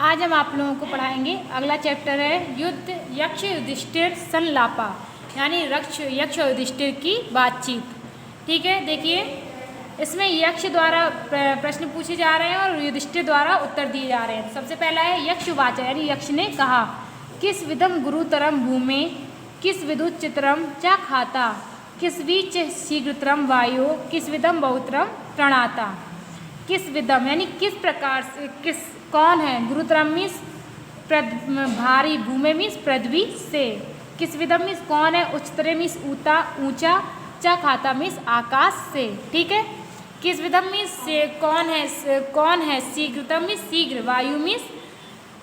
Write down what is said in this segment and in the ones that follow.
आज हम आप लोगों को पढ़ाएंगे अगला चैप्टर है युद्ध यक्ष युधिष्ठिर संलापा, यानी यक्ष और युधिष्ठिर की बातचीत। ठीक है, देखिए इसमें यक्ष द्वारा प्रश्न पूछे जा रहे हैं और युधिष्ठिर द्वारा उत्तर दिए जा रहे हैं। सबसे पहला है यक्ष वाचा, यानी यक्ष ने कहा, किस विधम गुरुतरम भूमे किस विदुत चित्रम च खाता, किस बीच शीघ्रतरम वायु किस विधम बहुतरम प्रणाता। किस विधम यानी किस प्रकार से, किस कौन है, गुरुतरम मीन्स भारी, भूमि मीन्स पृथ्वी से, किस विधम मीन्स कौन है, उच्चतर मीन्स ऊंचा, च खाता मीन्स आकाश से। ठीक है, किस विधम मीन्स कौन है, शीघ्रतम मीन्स शीघ्र, वायु मीन्स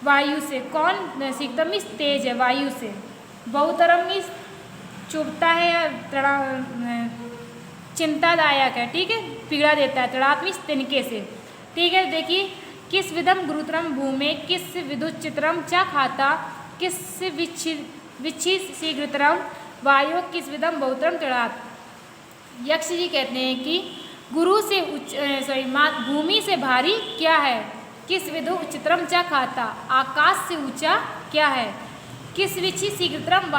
वायु से, कौन शीघ्रतम मीन्स तेज है वायु से, बहुतरम मीन्स चुभता है या चिंतादायक है। ठीक है, पीड़ा देता है, तड़ात मीन्स तिनके से। ठीक है, देखिए किस विधम गुरुतरम भूमे किस विदुत चित्रम च खाता, किस विच्छी शीघ्रतरम वायु किस विधम बहुतरम तड़ात। यक्ष जी कहते हैं कि गुरु से भूमि से भारी क्या है, किस विधु उच्चतरम च खाता, आकाश से ऊंचा क्या है, किस विच्छी शीघ्रतरम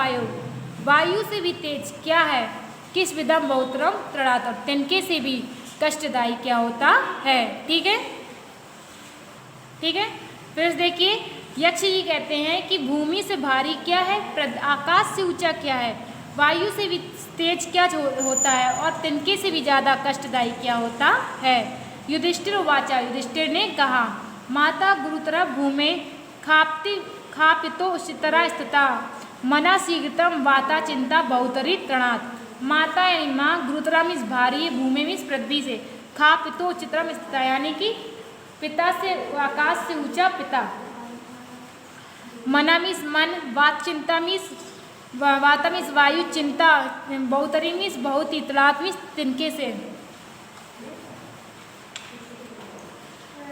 वायु से भी तेज क्या है, किस विधम बहुतरम तड़ातम, तिनके से भी कष्टदायी क्या होता है। ठीक है, ठीक है, फिर देखिए यक्ष जी कहते हैं कि भूमि से भारी क्या है, आकाश से ऊंचा क्या है, वायु से भी तेज क्या होता है और तिनके से भी ज़्यादा कष्टदायी क्या होता है। युधिष्ठिर वाचा, युधिष्ठिर ने कहा, माता गुरुतरा भूमे खापितो उच्चतरा स्थिता, मना शीघ्रतम वाता चिंता बहुतरी तृणात। माता यानी माँ, गुरुतरा मीन्स भारी, भूमि मीन्स पृथ्वी से, खापितो उच्चतरम स्थिता यानी कि पिता से, आकाश से ऊंचा पिता, मना मीन्स मन, वात चिंता मीन्स वाता मीन्स वायु, चिंता बहुतरी मीन्स बहुत ही, तड़ात मीन्स तिनके से।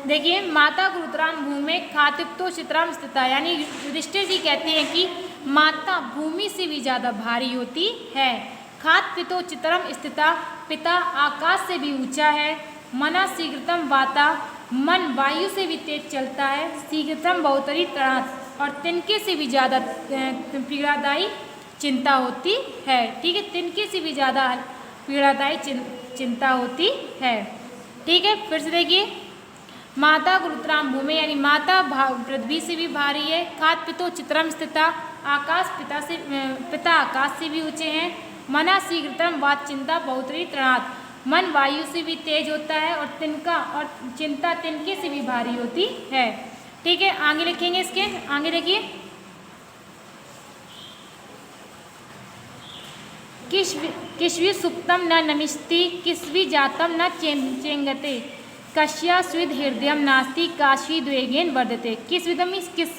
देखिए माता गुरुतराम भूमि खातिप्तो चित्राम स्थिता, यानी युधिष्ठिर जी कहते हैं कि माता भूमि से भी ज़्यादा भारी होती है, खात पितो चित्रम स्थिता, पिता आकाश से भी ऊंचा है, मना शीघ्रतम वाता, मन वायु से भी तेज चलता है, शीघ्रतम बहुतरी तड़ात और तिनके से भी ज़्यादा पीड़ादायी चिंता होती है। ठीक है, तिनके से भी ज़्यादा पीड़ादायी चिंता होती है। ठीक है, फिर से देखिए माता गुरुतराम भूमि यानी माता पृथ्वी से भी भारी है, खात पितो चित्रम स्थिता, आकाश पिता आकाश से भी ऊंचे हैं, मना शीघ्रतम वात चिंता बहुतरी तृणात, मन वायु से भी तेज होता है और तिनका और चिंता तिनके से भी भारी होती है। ठीक है, आगे लिखेंगे, इसके आगे देखिए, किश्वी सुप्तम न नमिष्ति किस्वी जातम न चेंगते, कश्या स्विद हृदयम नास्ति काशी द्वेगेन वर्धते। किस विधम मीन्स किस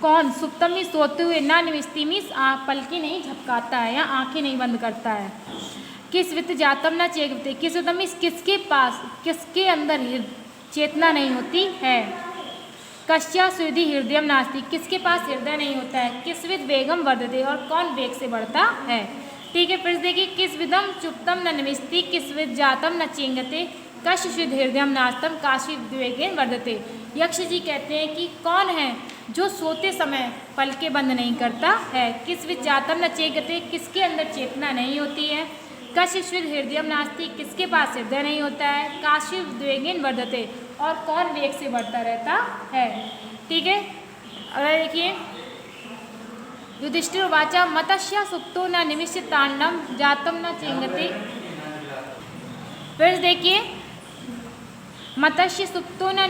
कौन, सुप्तम मीन्स सोते हुए, ना निमिष्टि मीन्स पलकें नहीं झपकाता है या आंखें नहीं बंद करता है, किस वित्त जातम न चेगते, किस विधम मीन्स किसके पास, किसके अंदर चेतना नहीं होती है, कश्या स्विधि हृदयम नास्ति किसके पास हृदय नहीं होता है, किस विद वेगम वर्धते और कौन वेग से बढ़ता है। ठीक है, फिर देखिए किस विधम चुप्तम न निमिष्टि किस विद जातम न चेंगते, कश्यश्विद हृदयम नास्तम काशी द्वेगेन वर्धते। यक्ष जी कहते हैं कि कौन है जो सोते समय पलके बंद नहीं करता है, किस विद जातम न चेंगते किसके अंदर चेतना नहीं होती है, कश्यश्विद हृदयम नास्ति किसके पास हृदय नहीं होता है, काशी द्वेगेन वर्धते और कौन वेग से बढ़ता रहता है। ठीक है, अगर देखिए युधिष्ठिर वाचा, मतस्य सुप्तो न निमिष्य तांडम जातम न चेंगते। फिर देखिए मतस्य सुप्तो न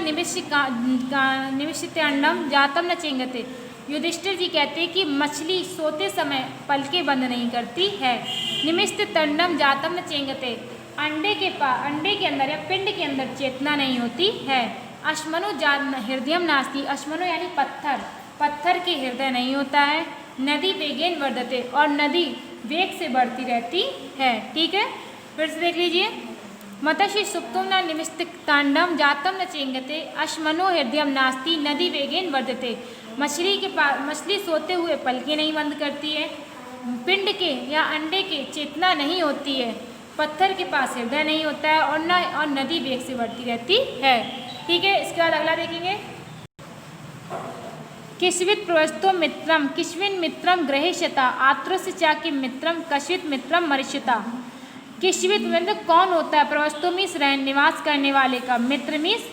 निमिष्यतांडम जातम न चेंगते। युधिष्ठिर जी कहते हैं कि मछली सोते समय पलके बंद नहीं करती है, निमिष्ट तंडम जातम न चेंगते, अंडे के अंदर या पिंड के अंदर चेतना नहीं होती है, अश्मनो हृदयम नास्ति, अश्मनो यानी पत्थर के हृदय नहीं होता है, नदी वेगेन वर्धते और नदी वेग से बढ़ती रहती है। ठीक है, फिर से देख लीजिए, मतस्य सुप्तम न निमिष्ट तांडम जातम न चेंगते, अश्मनो हृदयम नास्ति नदी वेगेन वर्धते। मछली सोते हुए पलकें नहीं बंद करती है, पिंड के या अंडे के चेतना नहीं होती है, पत्थर के पास हृदय नहीं होता है और नदी वेग से बढ़ती रहती है। ठीक है, इसके बाद अगला देखेंगे। किस्वित् प्रवस्तो मित्रम किस्विन् मित्रम ग्रहीष्यता आत्रस्य च किम मित्रम कस्वित् मित्रम मरीष्यता। किस्वित् मतलब कौन होता है, प्रवस्तो मीन्स निवास करने वाले का, मित्र मीन्स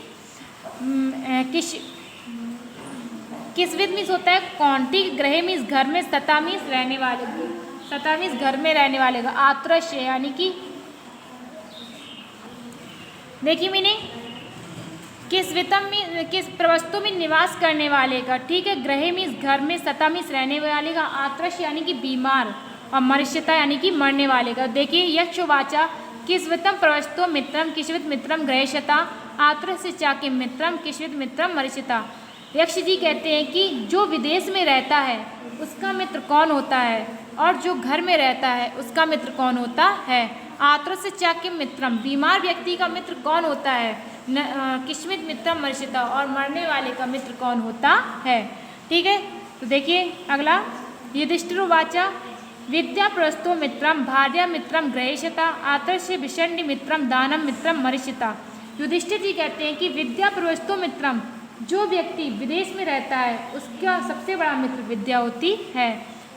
किस्वित् मीन्स होता है कौन, ठीक। ग्रह मीन्स घर में, सता मीन्स रहने वाले को, सता मीन्स घर में रहने वाले का, आत्रस्य यानी कि देखिए मीनिंग, किस्वितम में किस प्रवस्तु में निवास करने वाले का, ठीक है। ग्रह मीन्स घर में, सता मीन्स रहने वाले का, आत्रश यानी कि बीमार, और मरीष्यता यानी कि मरने वाले का। देखिए यक्षवाचा किस्वितम प्रवस्तो मित्रम किस्वित मित्रम ग्रहीष्यता आत्रस्य च किम मित्रम किस्वित मित्रम मरीष्यता। यक्ष जी कहते हैं कि जो विदेश में रहता है उसका मित्र कौन होता है, और जो घर में रहता है उसका मित्र कौन होता है। आत्रस्य च किम मित्रम, बीमार व्यक्ति का मित्र कौन होता है, किस्मित मित्रम मरीष्यता, और मरने वाले का मित्र कौन होता है, ठीक है। तो देखिए अगला, युधिष्ठिरोवाच विद्या प्रस्तो मित्रम भार्या मित्रम ग्रहीष्यता आत्रस्य विषण्णि मित्रम दानम मित्रम मरीष्यता। युधिष्ठिर जी कहते हैं कि विद्या प्रस्तो मित्रम, जो व्यक्ति विदेश में रहता है उसका सबसे बड़ा मित्र विद्या होती है।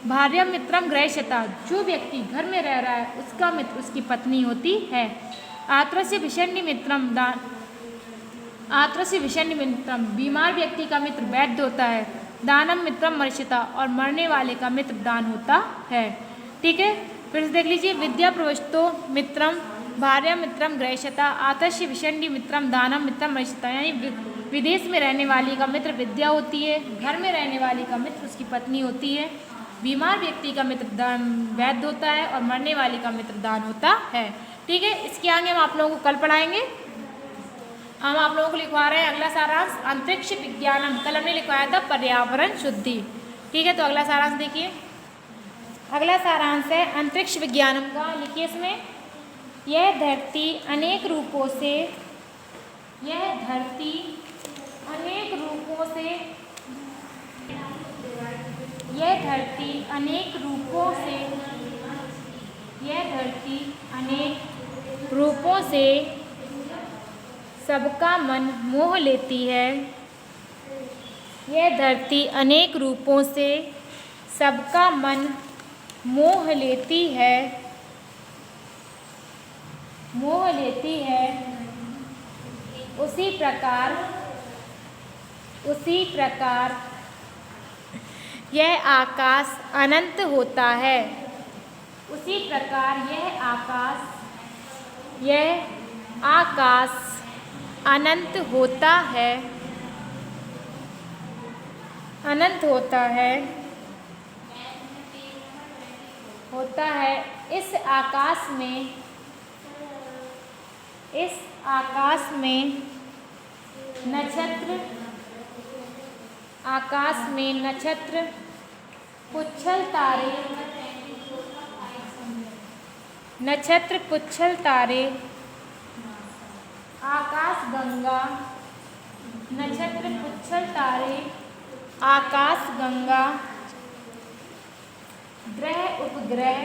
भार्या मित्रम ग्रहीष्यता, जो व्यक्ति घर में रह रहा है उसका मित्र उसकी पत्नी होती है। आत्रस्य विषण्णि मित्रम आत्रस्य विषण्णि मित्रम, बीमार व्यक्ति का मित्र वैद्य होता है। दानम मित्रम मरीष्यता, और मरने वाले का मित्र दान होता है, ठीक है। फिर से देख लीजिए, विद्या प्रवस्तो मित्रम भार्या मित्रम ग्रहीष्यता आत्रस्य विषण्णि मित्रम दानम मित्रम मरीष्यता, यानी विदेश में रहने वाली का मित्र विद्या होती है, घर में रहने वाली का मित्र उसकी पत्नी होती है, बीमार व्यक्ति का मित्र वैद्य होता है, और मरने वाली का मित्र दान होता है, ठीक है। इसके आगे हम आप लोगों को कल पढ़ाएंगे। हम आप लोगों को लिखवा रहे हैं अगला सारांश अंतरिक्ष विज्ञानम, कल हमने लिखवाया था पर्यावरण शुद्धि, ठीक है। तो अगला सारांश देखिए, अगला सारांश है अंतरिक्ष विज्ञानम का। लिखिए इसमें, यह धरती अनेक रूपों से, यह धरती अनेक रूपों से, यह धरती अनेक रूपों से, यह धरती अनेक रूपों से सबका मन मोह लेती है। यह धरती अनेक रूपों से सबका मन मोह लेती है, मोह लेती है। उसी प्रकार, उसी प्रकार यह आकाश अनंत होता है। उसी प्रकार यह आकाश, यह आकाश अनंत होता है, अनंत होता है, होता है। इस आकाश में, इस आकाश में नक्षत्र, आकाश में नक्षत्र पुच्छल तारे, नक्षत्र पुच्छल तारे, आकाश गंगा, नक्षत्र पुच्छल तारे, आकाश गंगा, ग्रह उपग्रह,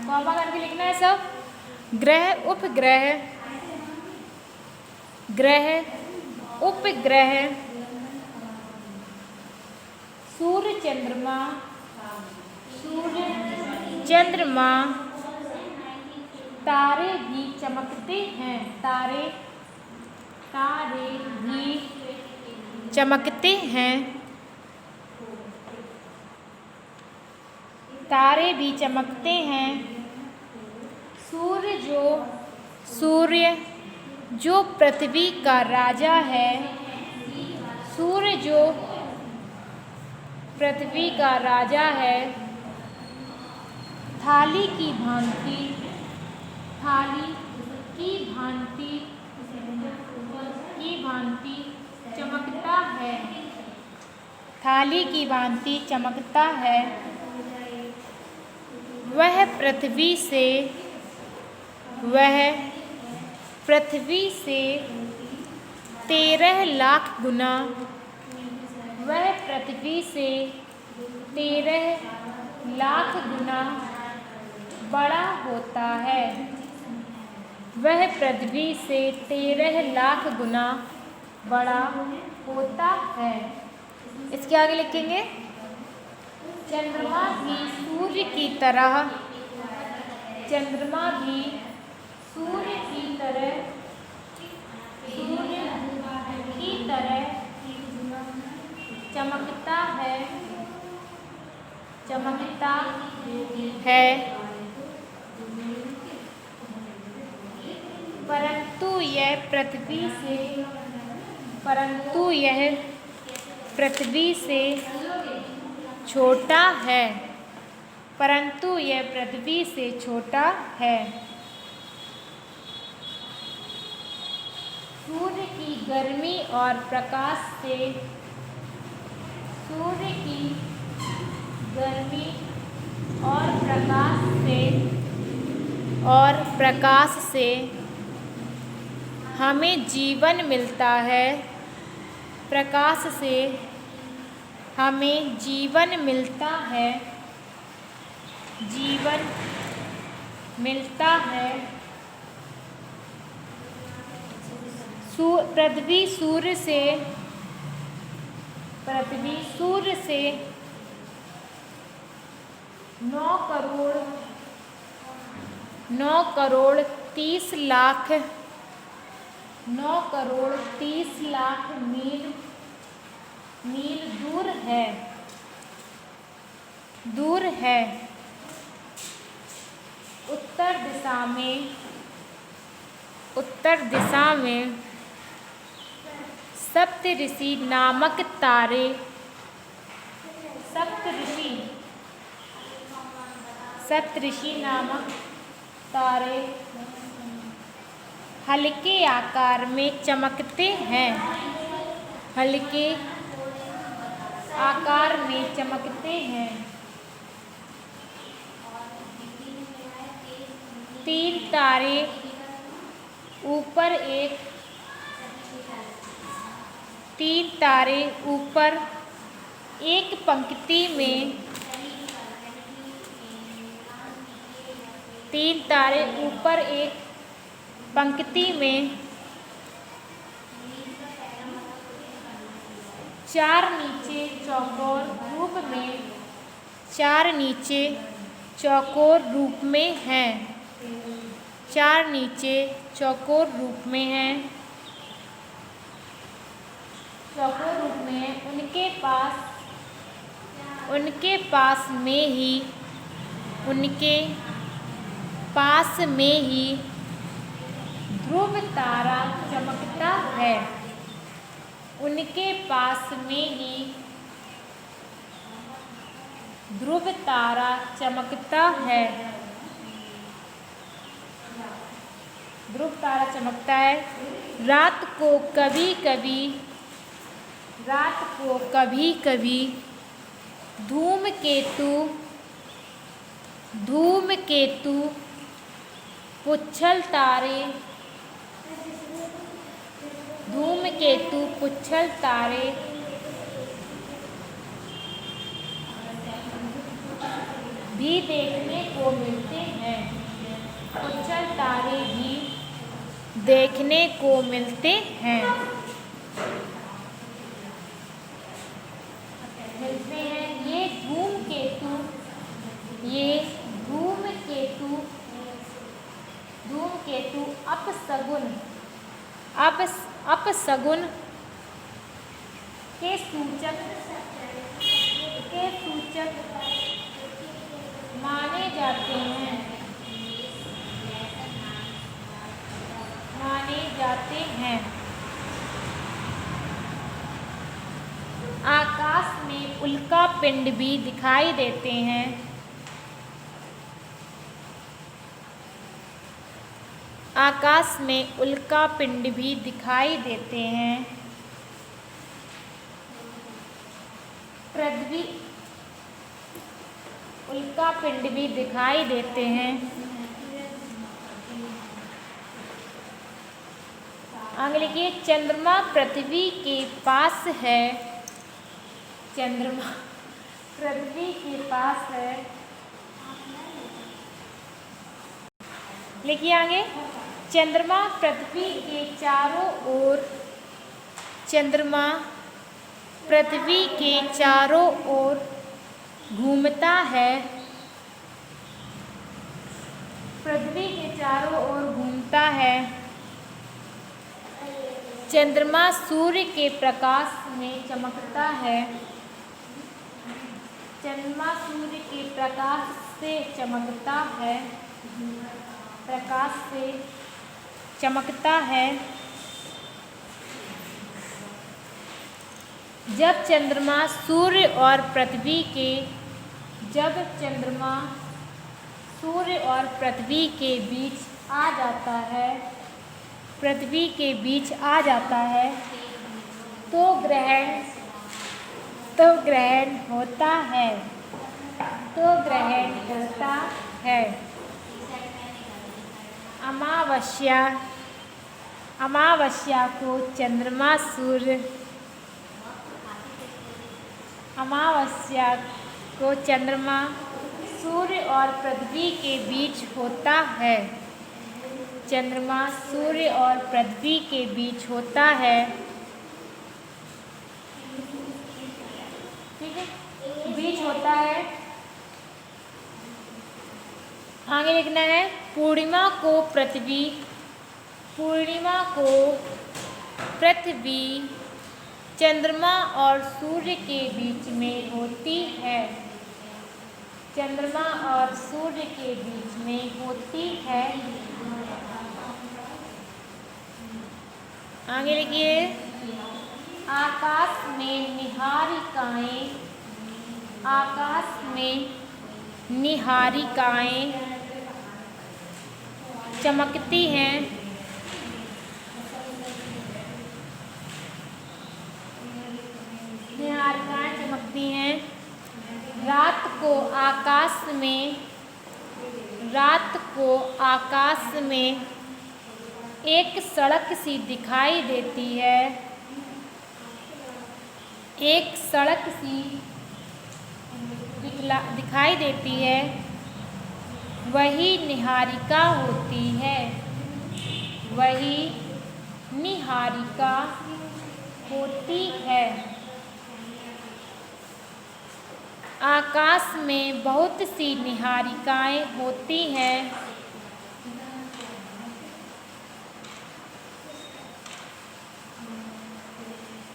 कॉमा करके लिखना है सब, ग्रह उपग्रह, ग्रह उपग्रह, सूर्य चंद्रमा, सूर्य चंद्रमा, तारे भी चमकते हैं, तारे, तारे भी चमकते हैं, तारे भी चमकते हैं। सूर्य जो, सूर्य जो पृथ्वी का राजा है, सूर्य जो पृथ्वी का राजा है, थाली की भांति, थाली की भांति, की भांति चमकता है, थाली की भांति चमकता है। वह पृथ्वी से, वह पृथ्वी से 13 लाख गुना, वह पृथ्वी से 13 लाख गुना बड़ा होता है, वह पृथ्वी से 13 लाख गुना बड़ा होता है। इसके आगे लिखेंगे चंद्रमा भी सूर्य की तरह, चंद्रमा भी सूर्य की तरह, सूर्य की तरह चमकता है, चमकता है, परंतु यह पृथ्वी से, परंतु यह पृथ्वी से छोटा है, परंतु यह पृथ्वी से छोटा है। सूर्य की गर्मी और प्रकाश से, सूर्य की गर्मी और प्रकाश से हमें जीवन मिलता है, प्रकाश से हमें जीवन मिलता है, जीवन मिलता है। पृथ्वी सूर्य से, पृथ्वी सूर्य से 9 करोड़ 30 लाख, 9 करोड़ 30 लाख मील दूर है, दूर है। उत्तर दिशा में, उत्तर दिशा में सप्तऋषि नामक तारे, सप्तऋषि नामक तारे हल्के आकार में चमकते हैं, हल्के आकार में चमकते हैं। 3 तारे ऊपर एक, 3 तारे ऊपर एक पंक्ति में, 3 तारे ऊपर एक पंक्ति में, 4 नीचे चौकोर रूप में, 4 नीचे चौकोर रूप में हैं, 4 नीचे चौकोर रूप में हैं, चौकोर रूप में है। उनके पास में ही, उनके पास में ही ध्रुव तारा चमकता है, उनके पास में ही ध्रुव तारा चमकता है, ध्रुव तारा चमकता है। रात को कभी कभी, रात को कभी कभी धूमकेतु, धूमकेतु पुच्छल तारे, धूमकेतु पुच्छल तारे भी देखने को मिलते हैं, पुच्छल तारे भी देखने को मिलते हैं, मिलते हैं। ये धूमकेतु, ये धूमकेतु, धूमकेतु अपशगुन, अपशगुन के सूचक, के सूचक माने जाते हैं, माने जाते हैं। आकाश में उल्का पिंड भी दिखाई देते हैं, आकाश में उल्का पिंड भी दिखाई देते हैं। पृथ्वी, उल्का पिंड भी दिखाई देते हैं। आगे लिखिए चंद्रमा पृथ्वी के पास है, चंद्रमा पृथ्वी के पास है। लिखिए आगे चंद्रमा पृथ्वी के चारों ओर, चंद्रमा पृथ्वी के चारों ओर घूमता है। पृथ्वी के चारों ओर घूमता है। चंद्रमा सूर्य के प्रकाश में चमकता है। चंद्रमा सूर्य के प्रकाश से चमकता है। प्रकाश से चमकता है। जब चंद्रमा सूर्य और पृथ्वी के जब चंद्रमा सूर्य और पृथ्वी के बीच आ जाता है, पृथ्वी के बीच आ जाता है, तो ग्रहण होता है। तो ग्रहण होता है। अमावस्या को चंद्रमा सूर्य अमावस्या को चंद्रमा सूर्य और पृथ्वी के बीच होता है। चंद्रमा सूर्य और पृथ्वी के बीच होता है। ठीक है, बीच होता है। आगे लिखना है पूर्णिमा को पृथ्वी चंद्रमा और सूर्य के बीच में होती है। चंद्रमा और सूर्य के बीच में होती है। आगे लिखिए आकाश में निहारिकाएं चमकती हैं। निहारिकाएं चमकती हैं। रात को आकाश में एक सड़क सी दिखाई देती है। एक सड़क सी दिखाई देती है। वही निहारिका होती है। वही निहारिका होती है। आकाश में बहुत सी निहारिकाएं होती हैं।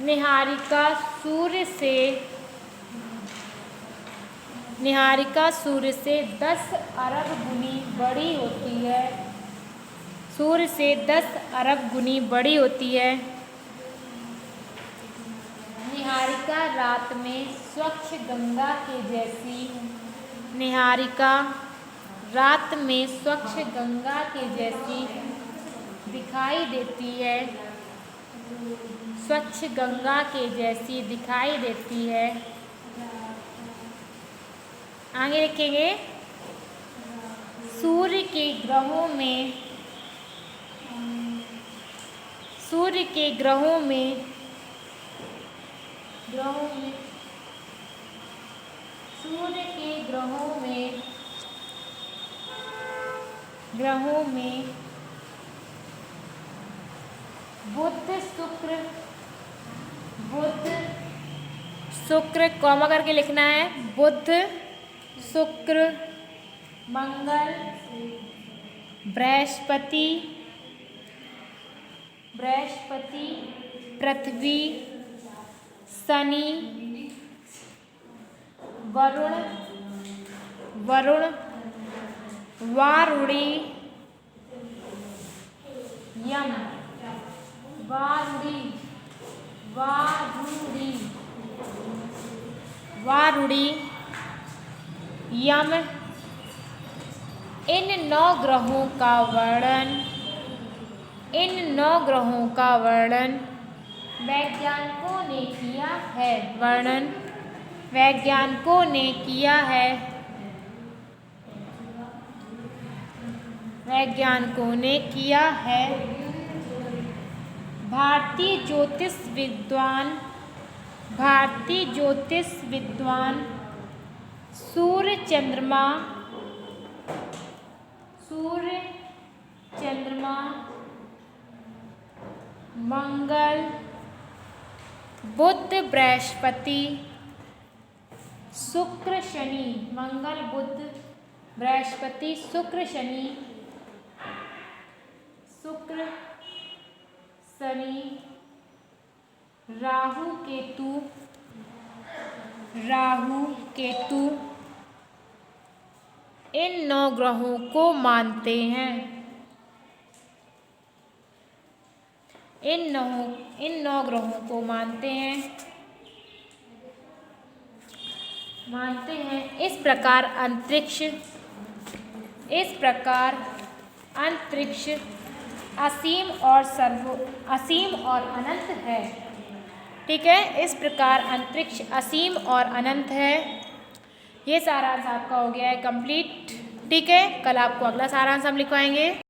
निहारिका सूर्य से 10 अरब गुनी बड़ी होती है। सूर्य से 10 अरब गुनी बड़ी होती है। निहारिका रात में स्वच्छ गंगा के जैसी दिखाई देती है। स्वच्छ गंगा के जैसी दिखाई देती है। आगे लिखेंगे सूर्य के ग्रहों में बुध शुक्र कॉमा करके लिखना है। बुध शुक्र मंगल बृहस्पति पृथ्वी शनि वरुण वारुणी यम वारुणी यम इन 9 ग्रहों का वर्णन वैज्ञानिकों ने किया है। भारतीय ज्योतिष विद्वान सूर्य चंद्रमा मंगल बुध बृहस्पति शुक्र शनि, मंगल बुध बृहस्पति शुक्र शनि, शुक्र शनि राहु केतु, राहु केतु इन 9 ग्रहों को मानते हैं। इन नौ ग्रहों को मानते हैं। इस प्रकार अंतरिक्ष असीम और अनंत है। ठीक है, इस प्रकार अंतरिक्ष असीम और अनंत है। ये सारांश आपका हो गया है कंप्लीट। ठीक है, कल आपको अगला सारांश हम लिखवाएंगे।